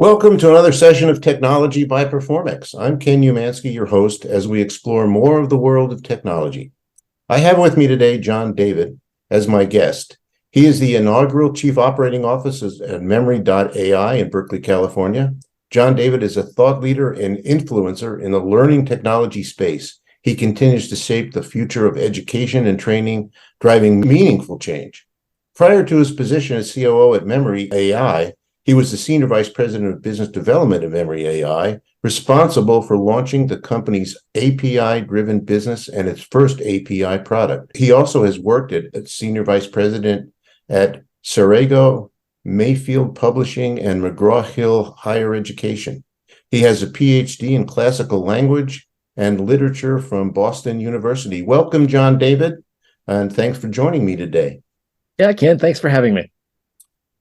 Welcome to another session of Technology by Performix. I'm Ken Umansky, your host, as we explore more of the world of technology. I have with me today Jon-David as my guest. He is the Inaugural Chief Operating Officer at Memre.ai in Berkeley, California. Jon-David is a thought leader and influencer in the learning technology space. He continues to shape the future of education and training, driving meaningful change. Prior to his position as COO at Memre.ai, he was the Senior Vice President of Business Development at Memre.ai, responsible for launching the company's API-driven business and its first API product. He also has worked as Senior Vice President at Sarego, Mayfield Publishing, and McGraw-Hill Higher Education. He has a PhD in classical language and literature from Boston University. Welcome, Jon-David, and thanks for joining me today. Yeah, Ken, thanks for having me.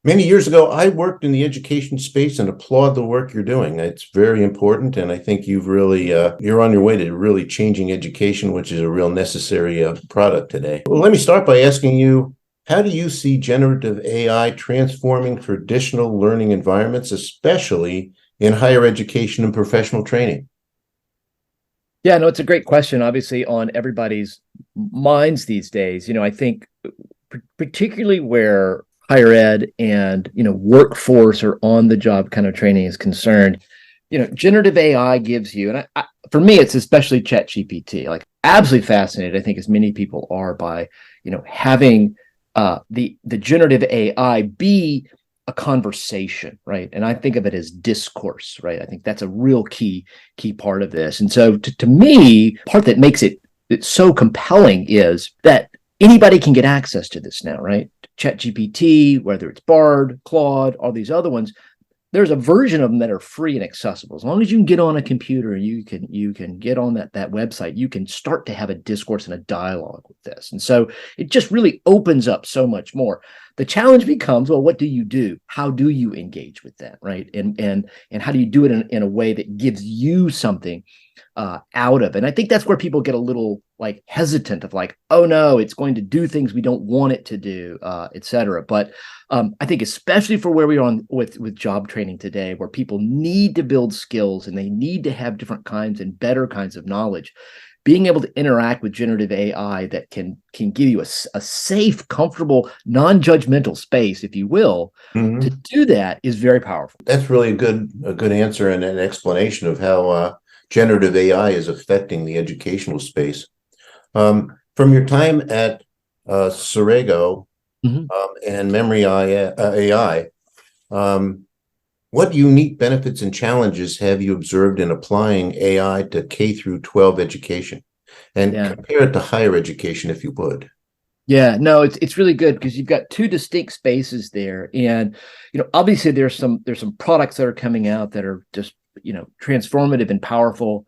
Many years ago, I worked in the education space and applaud the work you're doing. It's very important, and I think you've really, you're on your way to really changing education, which is a real necessary product today. Well, let me start by asking you, how do you see generative AI transforming traditional learning environments, especially in higher education and professional training? Yeah, no, it's a great question, obviously, on everybody's minds these days. I think particularly where higher ed and workforce or on-the-job kind of training is concerned, generative AI gives you, and for me, it's especially ChatGPT. Like, absolutely fascinated, I think, as many people are by having the generative AI be a conversation, right? And I think of it as discourse, right? I think that's a real key part of this. And so, to me, part that makes it so compelling is that anybody can get access to this now, right? ChatGPT, whether it's Bard, Claude, all these other ones, there's a version of them that are free and accessible. As long as you can get on a computer, you can get on that website, you can start to have a discourse and a dialogue with this. And so it just really opens up so much more. The challenge becomes, well, what do you do? How do you engage with that, right? And how do you do it in a way that gives you something out of it? And I think that's where people get a little hesitant of oh no, it's going to do things we don't want it to do, et cetera. But I think especially for where we are with job training today, where people need to build skills and they need to have different kinds and better kinds of knowledge, being able to interact with generative AI that can give you a safe, comfortable, non-judgmental space, if you will, to do that is very powerful. That's really a good answer and an explanation of how generative AI is affecting the educational space. From your time at Sarego and Memre.ai, what unique benefits and challenges have you observed in applying AI to K through 12 education? And compare it to higher education, if you would. Yeah, no, it's really good because you've got two distinct spaces there. And, obviously there's some products that are coming out that are just, transformative and powerful.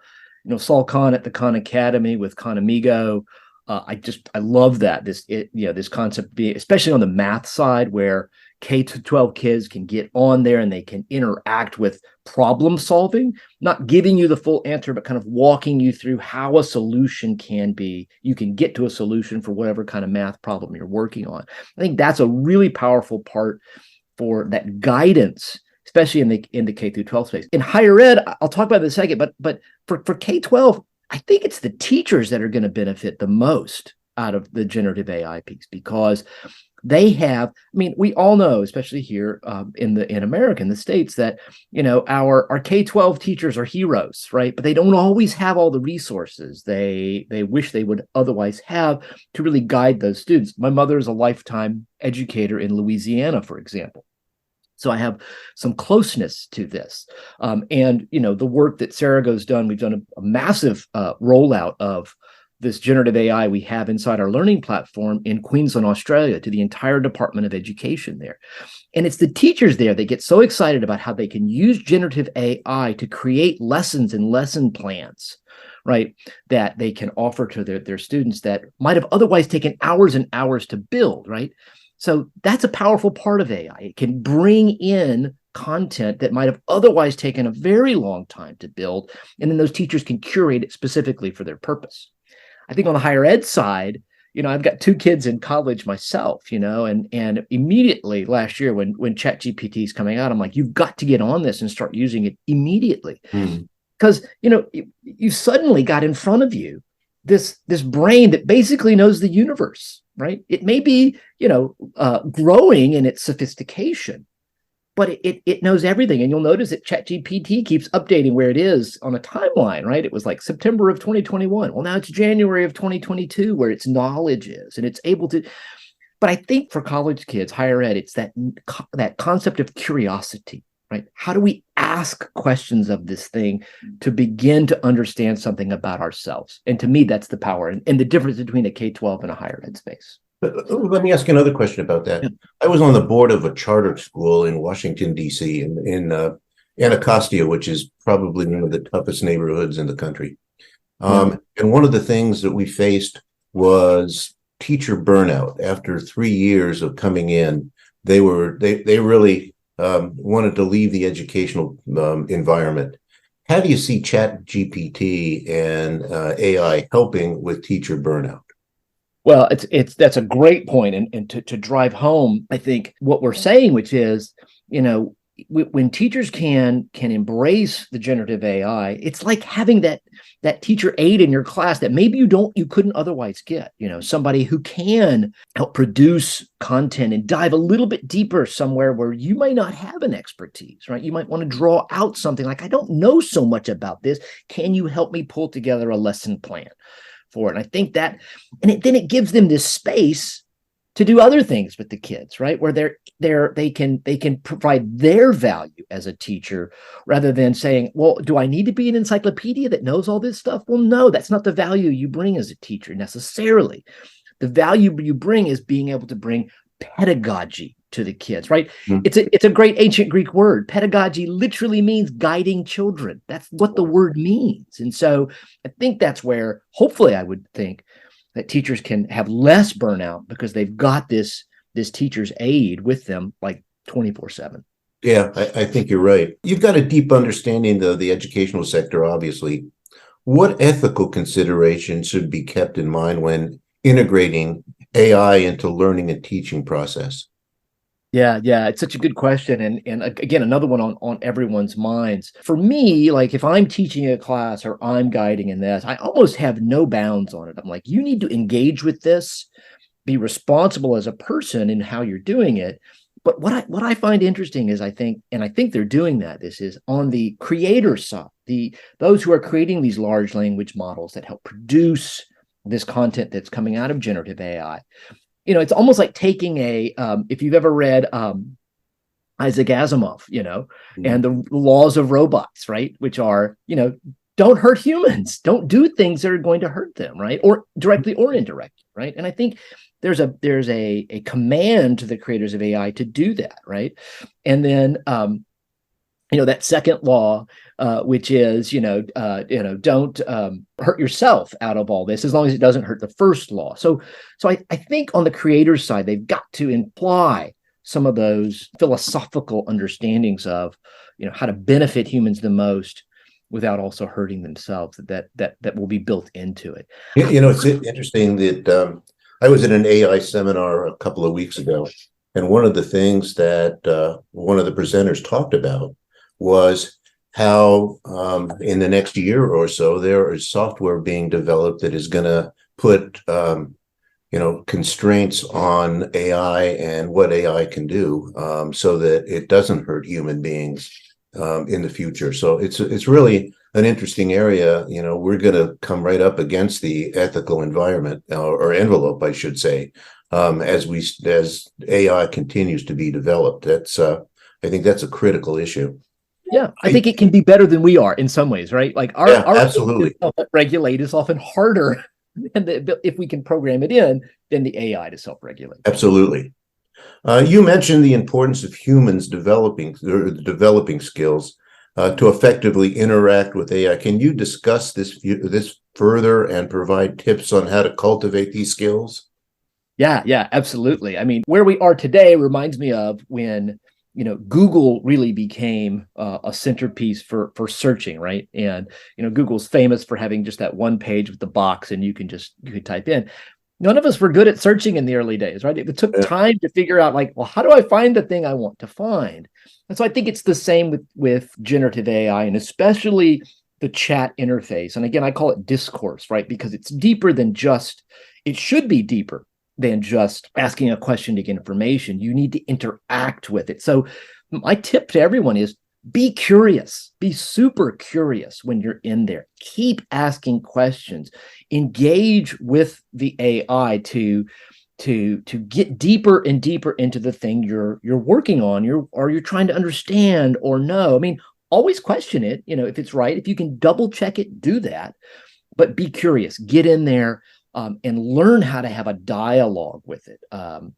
Saul Khan at the Khan Academy with Khan Amigo. I love that this concept, especially on the math side, where K-12 kids can get on there and they can interact with problem solving, not giving you the full answer, but kind of walking you through how a solution can be. You can get to a solution for whatever kind of math problem you're working on. I think that's a really powerful part for that guidance, especially in the K through 12 space. In higher ed, I'll talk about it in a second, but for K-12, I think it's the teachers that are going to benefit the most out of the generative AI piece, because they have, we all know, especially here in America, in the States, that our K-12 teachers are heroes, right? But they don't always have all the resources they wish they would otherwise have to really guide those students. My mother is a lifetime educator in Louisiana, for example. So I have some closeness to this. And, the work that Sarago's done, we've done a massive rollout of this generative AI we have inside our learning platform in Queensland, Australia, to the entire Department of Education there. And it's the teachers there that get so excited about how they can use generative AI to create lessons and lesson plans, right, that they can offer to their students that might have otherwise taken hours and hours to build, right? So that's a powerful part of AI. It can bring in content that might have otherwise taken a very long time to build, and then those teachers can curate it specifically for their purpose. I think on the higher ed side, I've got two kids in college myself, and immediately last year when ChatGPT is coming out, I'm like, you've got to get on this and start using it immediately. Because, you suddenly got in front of you this brain that basically knows the universe, right? It may be, growing in its sophistication, but it knows everything. And you'll notice that ChatGPT keeps updating where it is on a timeline, right? It was like September of 2021. Well, now it's January of 2022 where its knowledge is, and it's able to. But I think for college kids, higher ed, it's that concept of curiosity, right? How do we ask questions of this thing to begin to understand something about ourselves? And to me, that's the power and the difference between a K-12 and a higher ed space. But let me ask you another question about that. Yeah. I was on the board of a charter school in Washington, D.C., in Anacostia, which is probably one of the toughest neighborhoods in the country. And one of the things that we faced was teacher burnout. After 3 years of coming in, they really wanted to leave the educational environment. How do you see ChatGPT and AI helping with teacher burnout? Well, that's a great point, and to drive home, I think what we're saying, which is, when teachers can embrace the generative AI, it's like having that teacher aide in your class that maybe you couldn't otherwise get. Somebody who can help produce content and dive a little bit deeper somewhere where you might not have an expertise, right? You might want to draw out something like, I don't know so much about this. Can you help me pull together a lesson plan for it? And I think that, then it gives them this space to do other things with the kids, right? Where they can provide their value as a teacher rather than saying, well, do I need to be an encyclopedia that knows all this stuff? Well, no, that's not the value you bring as a teacher necessarily. The value you bring is being able to bring pedagogy to the kids, right? It's a great ancient Greek word. Pedagogy literally means guiding children. That's what the word means. And so I think that's where, hopefully, I would think that teachers can have less burnout because they've got this teacher's aide with them like 24/7. Yeah, I think you're right. You've got a deep understanding of the educational sector, obviously. What ethical considerations should be kept in mind when integrating AI into learning and teaching process? Yeah, it's such a good question. And again, another one on everyone's minds. For me, like if I'm teaching a class or I'm guiding in this, I almost have no bounds on it. I'm like, you need to engage with this, be responsible as a person in how you're doing it. But what I find interesting is I think they're doing that. This is on the creator side, those who are creating these large language models that help produce this content that's coming out of generative AI. It's almost like taking if you've ever read Isaac Asimov, and the laws of robots, right? Which are, don't hurt humans, don't do things that are going to hurt them, right? Or directly or indirectly, right? And I think there's a command to the creators of AI to do that, right? And then that second law, which is, don't hurt yourself out of all this, as long as it doesn't hurt the first law. So I think on the creator's side, they've got to imply some of those philosophical understandings of, how to benefit humans the most without also hurting themselves. That will be built into it. It's interesting that I was at an AI seminar a couple of weeks ago, and one of the things that one of the presenters talked about was how in the next year or so there is software being developed that is going to put constraints on AI and what AI can do, so that it doesn't hurt human beings in the future. So it's really an interesting area. We're going to come right up against the ethical environment or envelope, I should say, as AI continues to be developed. I think that's a critical issue. Yeah, I think it can be better than we are in some ways, right? Like our absolutely regulate is often harder, and if we can program it in, than the AI to self-regulate. Absolutely. You mentioned the importance of humans developing skills to effectively interact with AI. Can you discuss this further and provide tips on how to cultivate these skills? Yeah, absolutely. I mean, where we are today reminds me of when Google really became a centerpiece for searching, right? And Google's famous for having just that one page with the box, and you could type in. None of us were good at searching in the early days, right? It took Yeah. time to figure out, like, well, how do I find the thing I want to find? And so I think it's the same with generative AI, and especially the chat interface. And again, I call it discourse, right? Because it's deeper than just, it should be deeper than just asking a question to get information. You need to interact with it. So my tip to everyone is be curious, be super curious when you're in there. Keep asking questions, engage with the AI to get deeper and deeper into the thing you're working on, you're trying to understand or know. I mean, always question it, if it's right. If you can double check it, do that. But be curious, get in there, and learn how to have a dialogue with it,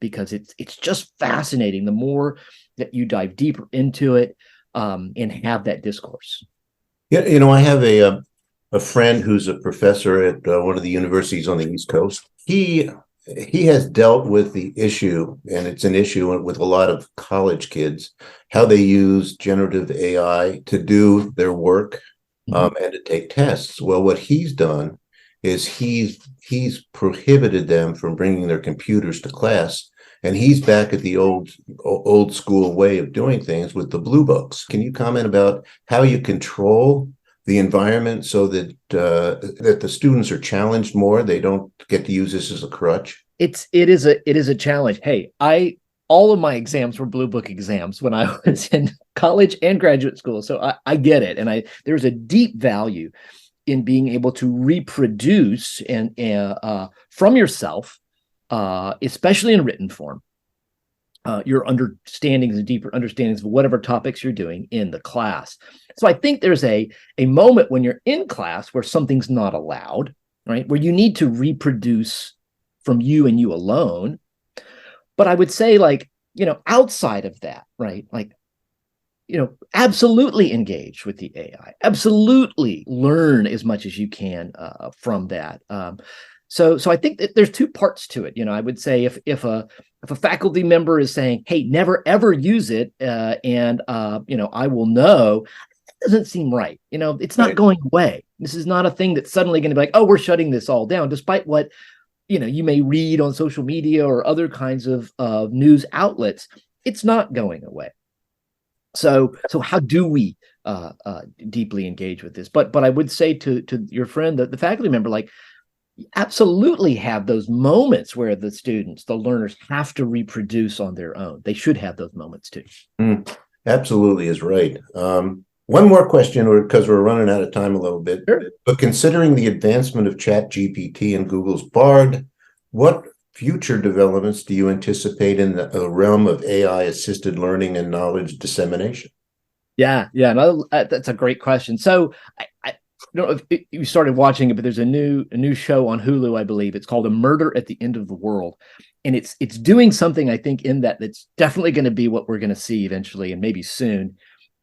because it's just fascinating. The more that you dive deeper into it, and have that discourse. Yeah, I have a friend who's a professor at one of the universities on the East Coast. He has dealt with the issue, and it's an issue with a lot of college kids, how they use generative AI to do their work, and to take tests. Well, what he's done is he's prohibited them from bringing their computers to class, and he's back at the old school way of doing things with the blue books. Can you comment about how you control the environment so that that the students are challenged more? They don't get to use this as a crutch. It is a challenge. Hey, all of my exams were blue book exams when I was in college and graduate school, so I get it, and there's a deep value in being able to reproduce and from yourself, especially in written form, your understandings and deeper understandings of whatever topics you're doing in the class. So I think there's a moment when you're in class where something's not allowed, right? Where you need to reproduce from you and you alone. But I would say, like, outside of that, right? Like, absolutely engage with the AI, absolutely learn as much as you can from that. So I think that there's two parts to it. I would say if a faculty member is saying, "Hey, never ever use it," and I will know, it doesn't seem right. It's not going away. This is not a thing that's suddenly going to be like, "Oh, we're shutting this all down," despite what you may read on social media or other kinds of news outlets. It's not going away. So how do we deeply engage with this? But I would say to your friend, the faculty member, like, absolutely have those moments where the students, the learners, have to reproduce on their own. They should have those moments too. Absolutely is right. One more question, because we're running out of time a little bit. Sure. But considering the advancement of ChatGPT and Google's Bard, what future developments do you anticipate in the realm of AI-assisted learning and knowledge dissemination? Yeah, no, that's a great question. So I don't know if you started watching it, but there's a new show on Hulu, I believe. It's called A Murder at the End of the World, and it's doing something, I think, in that's definitely going to be what we're going to see eventually, and maybe soon,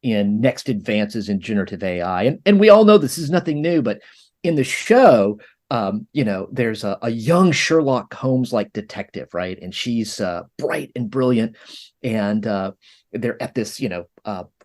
in next advances in generative AI. And we all know this is nothing new, but in the show, there's a young Sherlock Holmes-like detective, right? And she's bright and brilliant, and they're at this,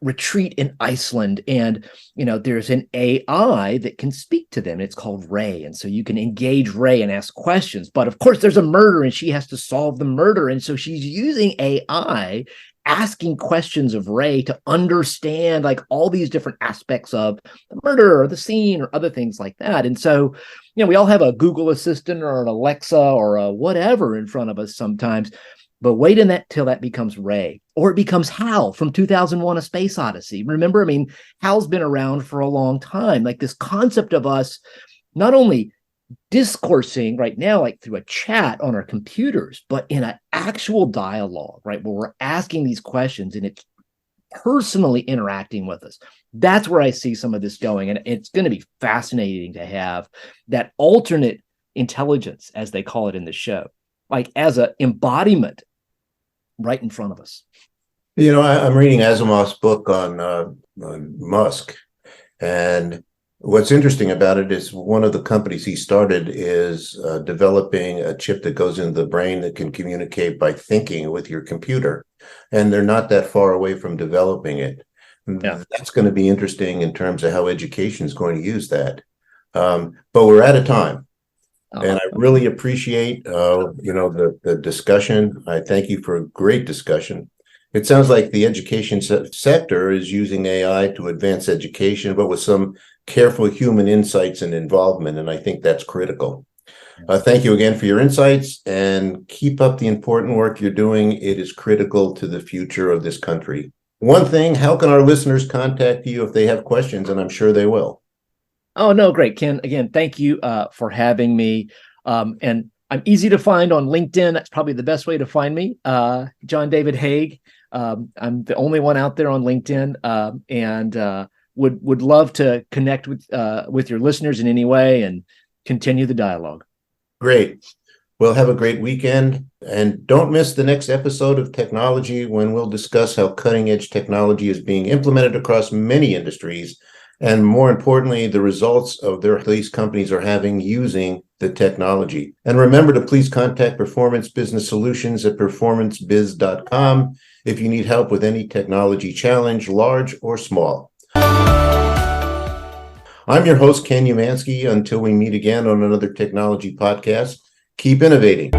retreat in Iceland, and there's an AI that can speak to them. It's called Ray, and so you can engage Ray and ask questions. But of course, there's a murder, and she has to solve the murder, and so she's using AI, asking questions of Ray to understand, like, all these different aspects of the murder or the scene or other things like that. And so, we all have a Google Assistant or an Alexa or a whatever in front of us sometimes. But wait till that becomes Ray, or it becomes Hal from 2001: A Space Odyssey. Remember, I mean, Hal's been around for a long time. Like, this concept of us not only discoursing right now, like through a chat on our computers, but in an actual dialogue, right, where we're asking these questions and it's personally interacting with us. That's where I see some of this going. And it's going to be fascinating to have that alternate intelligence, as they call it in the show, like as an embodiment right in front of us. I'm reading Asimov's book on Musk, and what's interesting about it is one of the companies he started is developing a chip that goes into the brain that can communicate by thinking with your computer, and they're not that far away from developing it. Yeah. That's going to be interesting in terms of how education is going to use that. But we're out of time. And I really appreciate, the discussion. I thank you for a great discussion. It sounds like the education sector is using AI to advance education, but with some careful human insights and involvement. And I think that's critical. Thank you again for your insights, and keep up the important work you're doing. It is critical to the future of this country. One thing, how can our listeners contact you if they have questions? And I'm sure they will. Oh, no, great, Ken. Again, thank you for having me. And I'm easy to find on LinkedIn. That's probably the best way to find me. Jon-David Hague. I'm the only one out there on LinkedIn, and would love to connect with your listeners in any way and continue the dialogue. Great. Well, have a great weekend, and don't miss the next episode of TechKNOWlogy, when we'll discuss how cutting-edge technology is being implemented across many industries, and more importantly, the results of these companies are having using the technology. And remember to please contact Performance Business Solutions at performancebiz.com if you need help with any technology challenge, large or small. I'm your host, Ken Umansky. Until we meet again on another technology podcast, keep innovating.